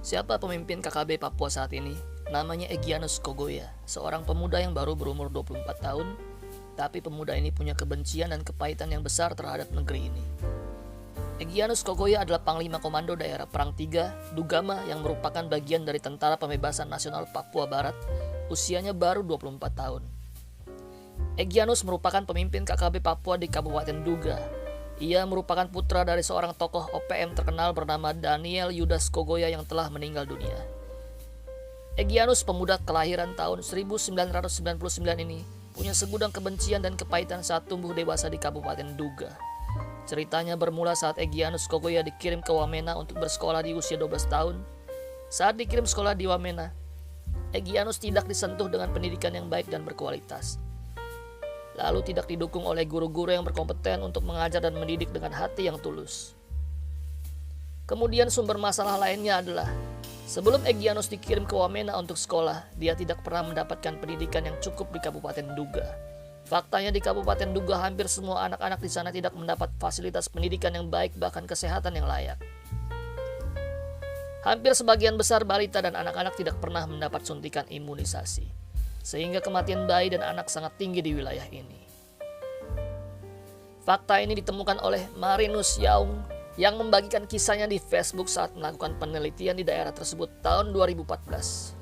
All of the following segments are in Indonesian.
Siapa pemimpin KKB Papua saat ini? Namanya Egyanus Kogoya, seorang pemuda yang baru berumur 24 tahun, tapi pemuda ini punya kebencian dan kepahitan yang besar terhadap negeri ini. Egyanus Kogoya adalah Panglima Komando Daerah Perang 3, Dugama, yang merupakan bagian dari Tentara Pembebasan Nasional Papua Barat. Usianya baru 24 tahun. Egyanus merupakan pemimpin KKB Papua di Kabupaten Duga. Ia merupakan putra dari seorang tokoh OPM terkenal bernama Daniel Yudas Kogoya yang telah meninggal dunia. Egyanus, pemuda kelahiran tahun 1999 ini, punya segudang kebencian dan kepahitan saat tumbuh dewasa di Kabupaten Duga. Ceritanya bermula saat Egyanus Kogoya dikirim ke Wamena untuk bersekolah di usia 12 tahun. Saat dikirim sekolah di Wamena, Egyanus tidak disentuh dengan pendidikan yang baik dan berkualitas. Lalu tidak didukung oleh guru-guru yang berkompeten untuk mengajar dan mendidik dengan hati yang tulus. Kemudian sumber masalah lainnya adalah, sebelum Egyanus dikirim ke Wamena untuk sekolah, dia tidak pernah mendapatkan pendidikan yang cukup di Kabupaten Duga. Faktanya di Kabupaten Duga hampir semua anak-anak di sana tidak mendapat fasilitas pendidikan yang baik, bahkan kesehatan yang layak. Hampir sebagian besar balita dan anak-anak tidak pernah mendapat suntikan imunisasi, sehingga kematian bayi dan anak sangat tinggi di wilayah ini. Fakta ini ditemukan oleh Marinus Yaung yang membagikan kisahnya di Facebook saat melakukan penelitian di daerah tersebut tahun 2014.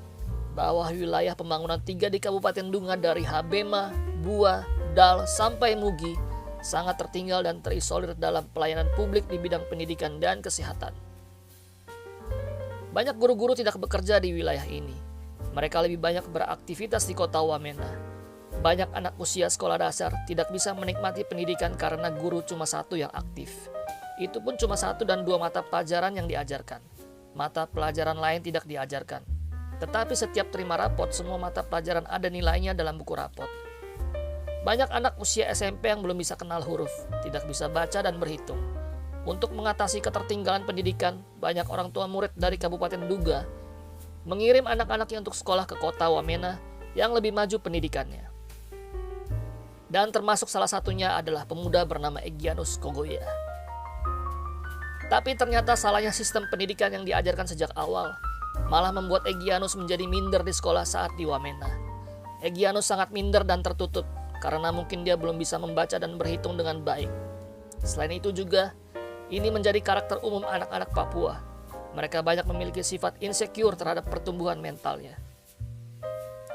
Bahwa wilayah pembangunan 3 di Kabupaten Dunga dari Habema, Bua, Dal, sampai Mugi sangat tertinggal dan terisolir dalam pelayanan publik di bidang pendidikan dan kesehatan. Banyak guru-guru tidak bekerja di wilayah ini. Mereka lebih banyak beraktivitas di kota Wamena. Banyak anak usia sekolah dasar tidak bisa menikmati pendidikan karena guru cuma satu yang aktif. Itu pun cuma 1 dan 2 mata pelajaran yang diajarkan. Mata pelajaran lain tidak diajarkan. Tetapi setiap terima rapot, semua mata pelajaran ada nilainya dalam buku rapot. Banyak anak usia SMP yang belum bisa kenal huruf, tidak bisa baca dan berhitung. Untuk mengatasi ketertinggalan pendidikan, banyak orang tua murid dari Kabupaten Duga mengirim anak-anaknya untuk sekolah ke kota Wamena yang lebih maju pendidikannya. Dan termasuk salah satunya adalah pemuda bernama Egyanus Kogoya. Tapi ternyata salahnya sistem pendidikan yang diajarkan sejak awal malah membuat Egyanus menjadi minder di sekolah saat di Wamena. Egyanus sangat minder dan tertutup karena mungkin dia belum bisa membaca dan berhitung dengan baik. Selain itu juga, ini menjadi karakter umum anak-anak Papua. Mereka banyak memiliki sifat insecure terhadap pertumbuhan mentalnya.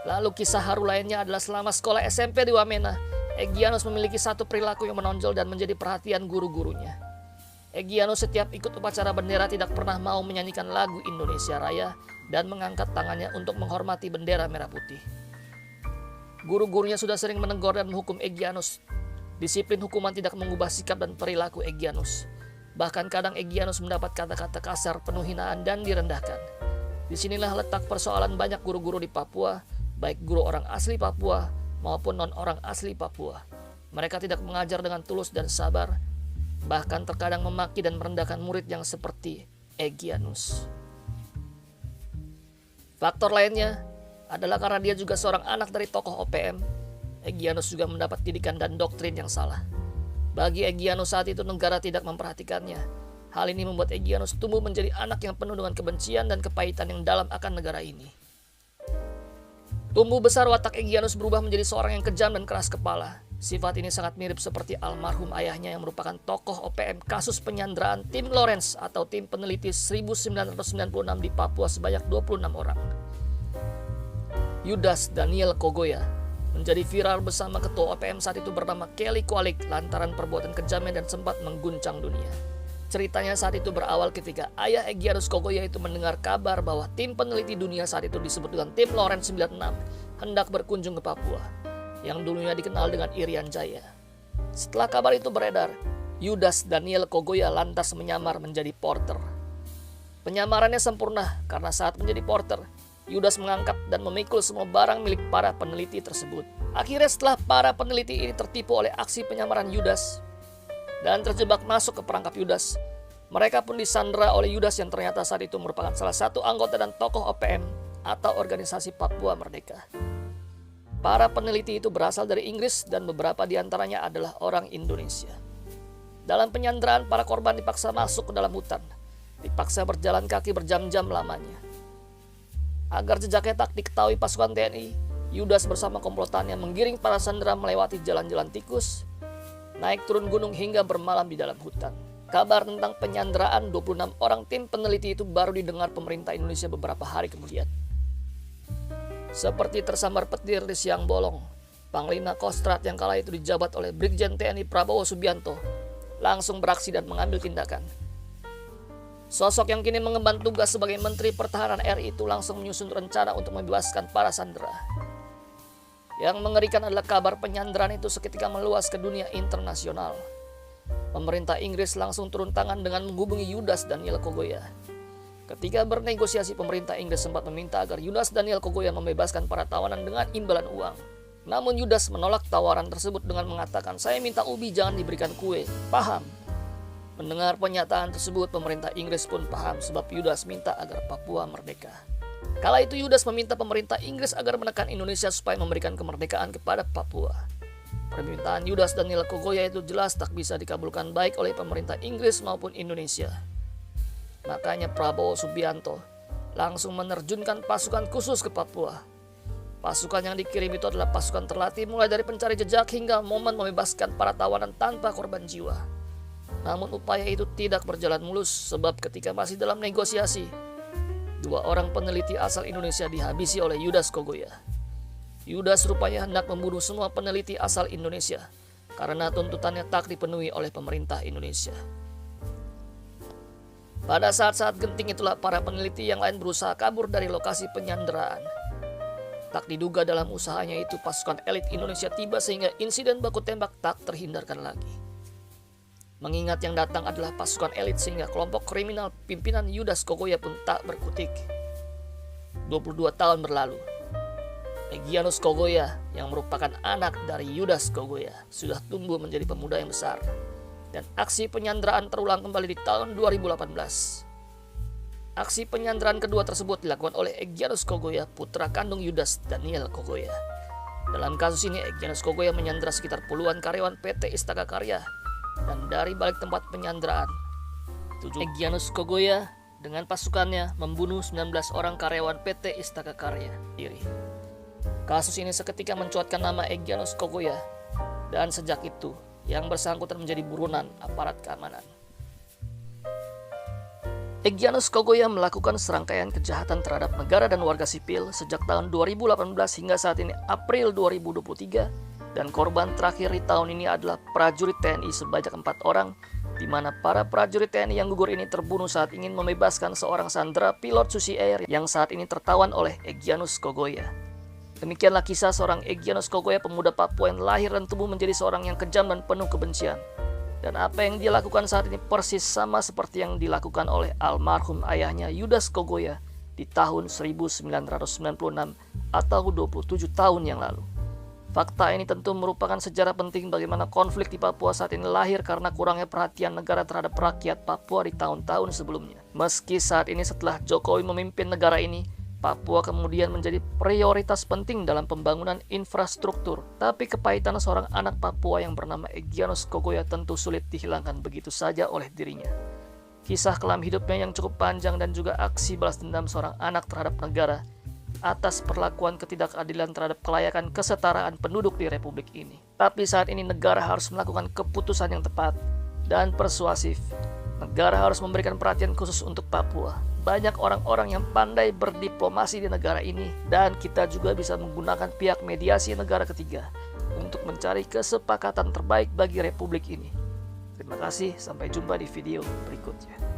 Lalu kisah haru lainnya adalah selama sekolah SMP di Wamena, Egyanus memiliki satu perilaku yang menonjol dan menjadi perhatian guru-gurunya. Egyanus setiap ikut upacara bendera tidak pernah mau menyanyikan lagu Indonesia Raya dan mengangkat tangannya untuk menghormati bendera merah putih. Guru-gurunya sudah sering menegur dan menghukum Egyanus. Disiplin hukuman tidak mengubah sikap dan perilaku Egyanus. Bahkan kadang Egyanus mendapat kata-kata kasar, penuh hinaan, dan direndahkan. Disinilah letak persoalan banyak guru-guru di Papua, baik guru orang asli Papua maupun non-orang asli Papua. Mereka tidak mengajar dengan tulus dan sabar, bahkan terkadang memaki dan merendahkan murid yang seperti Egyanus. Faktor lainnya adalah karena dia juga seorang anak dari tokoh OPM. Egyanus juga mendapat didikan dan doktrin yang salah. Bagi Egyanus saat itu negara tidak memperhatikannya. Hal ini membuat Egyanus tumbuh menjadi anak yang penuh dengan kebencian dan kepahitan yang dalam akan negara ini. Tumbuh besar watak Egyanus berubah menjadi seorang yang kejam dan keras kepala. Sifat ini sangat mirip seperti almarhum ayahnya yang merupakan tokoh OPM kasus penyanderaan tim Lawrence atau tim peneliti 1996 di Papua sebanyak 26 orang. Yudas Daniel Kogoya menjadi viral bersama ketua OPM saat itu bernama Kelly Kualik lantaran perbuatan kejamnya dan sempat mengguncang dunia. Ceritanya saat itu berawal ketika ayah Egyanus Kogoya itu mendengar kabar bahwa tim peneliti dunia saat itu disebut dengan tim Lawrence 96 hendak berkunjung ke Papua, yang dulunya dikenal dengan Irian Jaya. Setelah kabar itu beredar, Yudas Daniel Kogoya lantas menyamar menjadi porter. Penyamarannya sempurna karena saat menjadi porter, Yudas mengangkat dan memikul semua barang milik para peneliti tersebut. Akhirnya setelah para peneliti ini tertipu oleh aksi penyamaran Yudas dan terjebak masuk ke perangkap Yudas, mereka pun disandera oleh Yudas yang ternyata saat itu merupakan salah satu anggota dan tokoh OPM atau Organisasi Papua Merdeka. Para peneliti itu berasal dari Inggris dan beberapa diantaranya adalah orang Indonesia. Dalam penyanderaan, para korban dipaksa masuk ke dalam hutan. dipaksa berjalan kaki berjam-jam lamanya. Agar jejaknya tak diketahui pasukan TNI, Yudas bersama komplotannya menggiring para sandera melewati jalan-jalan tikus, naik turun gunung hingga bermalam di dalam hutan. Kabar tentang penyanderaan 26 orang tim peneliti itu baru didengar pemerintah Indonesia beberapa hari kemudian. Seperti tersambar petir di siang bolong, Panglima Kostrad yang kala itu dijabat oleh Brigjen TNI Prabowo Subianto langsung beraksi dan mengambil tindakan. Sosok yang kini mengemban tugas sebagai Menteri Pertahanan RI itu langsung menyusun rencana untuk membebaskan para sandera. Yang mengerikan adalah kabar penyanderaan itu seketika meluas ke dunia internasional. Pemerintah Inggris langsung turun tangan dengan menghubungi Yudas Daniel Kogoya. Ketika bernegosiasi, pemerintah Inggris sempat meminta agar Yudas Daniel Kogoya membebaskan para tawanan dengan imbalan uang. Namun Yudas menolak tawaran tersebut dengan mengatakan, "Saya minta ubi, jangan diberikan kue." Paham? Mendengar pernyataan tersebut, pemerintah Inggris pun paham sebab Yudas minta agar Papua merdeka. Kala itu Yudas meminta pemerintah Inggris agar menekan Indonesia supaya memberikan kemerdekaan kepada Papua. Permintaan Yudas Daniel Kogoya itu jelas tak bisa dikabulkan baik oleh pemerintah Inggris maupun Indonesia. Makanya Prabowo Subianto langsung menerjunkan pasukan khusus ke Papua. Pasukan yang dikirim itu adalah pasukan terlatih mulai dari pencari jejak hingga momen membebaskan para tawanan tanpa korban jiwa. Namun upaya itu tidak berjalan mulus sebab ketika masih dalam negosiasi, 2 orang peneliti asal Indonesia dihabisi oleh Yudas Kogoya. Yudas rupanya hendak membunuh semua peneliti asal Indonesia karena tuntutannya tak dipenuhi oleh pemerintah Indonesia. Pada saat-saat genting itulah para peneliti yang lain berusaha kabur dari lokasi penyanderaan. Tak diduga dalam usahanya itu pasukan elit Indonesia tiba sehingga insiden baku tembak tak terhindarkan lagi. Mengingat yang datang adalah pasukan elit sehingga kelompok kriminal pimpinan Yudas Kogoya pun tak berkutik. 22 tahun berlalu. Egyanus Kogoya yang merupakan anak dari Yudas Kogoya sudah tumbuh menjadi pemuda yang besar. Dan aksi penyanderaan terulang kembali di tahun 2018. Aksi penyanderaan kedua tersebut dilakukan oleh Egyanus Kogoya, putra kandung Yudas Daniel Kogoya. Dalam kasus ini Egyanus Kogoya menyandera sekitar puluhan karyawan PT Istaka Karya. Dan dari balik tempat penyanderaan, Egyanus Kogoya dengan pasukannya membunuh 19 orang karyawan PT Istaka Karya. Kasus ini seketika mencuatkan nama Egyanus Kogoya dan sejak itu yang bersangkutan menjadi buronan aparat keamanan. Egyanus Kogoya melakukan serangkaian kejahatan terhadap negara dan warga sipil sejak tahun 2018 hingga saat ini April 2023. Dan korban terakhir di tahun ini adalah prajurit TNI sebanyak 4 orang, di mana para prajurit TNI yang gugur ini terbunuh saat ingin membebaskan seorang sandera pilot Susi Air yang saat ini tertawan oleh Egyanus Kogoya. Demikianlah kisah seorang Egyanus Kogoya, pemuda Papua yang lahir dan tumbuh menjadi seorang yang kejam dan penuh kebencian. Dan apa yang dia lakukan saat ini persis sama seperti yang dilakukan oleh almarhum ayahnya Yudas Kogoya di tahun 1996 atau 27 tahun yang lalu. Fakta ini tentu merupakan sejarah penting bagaimana konflik di Papua saat ini lahir karena kurangnya perhatian negara terhadap rakyat Papua di tahun-tahun sebelumnya. Meski saat ini setelah Jokowi memimpin negara ini, Papua kemudian menjadi prioritas penting dalam pembangunan infrastruktur. Tapi kepahitan seorang anak Papua yang bernama Egyanus Kogoya tentu sulit dihilangkan begitu saja oleh dirinya. Kisah kelam hidupnya yang cukup panjang dan juga aksi balas dendam seorang anak terhadap negara atas perlakuan ketidakadilan terhadap kelayakan kesetaraan penduduk di republik ini. Tapi saat ini negara harus melakukan keputusan yang tepat dan persuasif. Negara harus memberikan perhatian khusus untuk Papua. Banyak orang-orang yang pandai berdiplomasi di negara ini dan kita juga bisa menggunakan pihak mediasi negara ketiga untuk mencari kesepakatan terbaik bagi republik ini. Terima kasih, sampai jumpa di video berikutnya.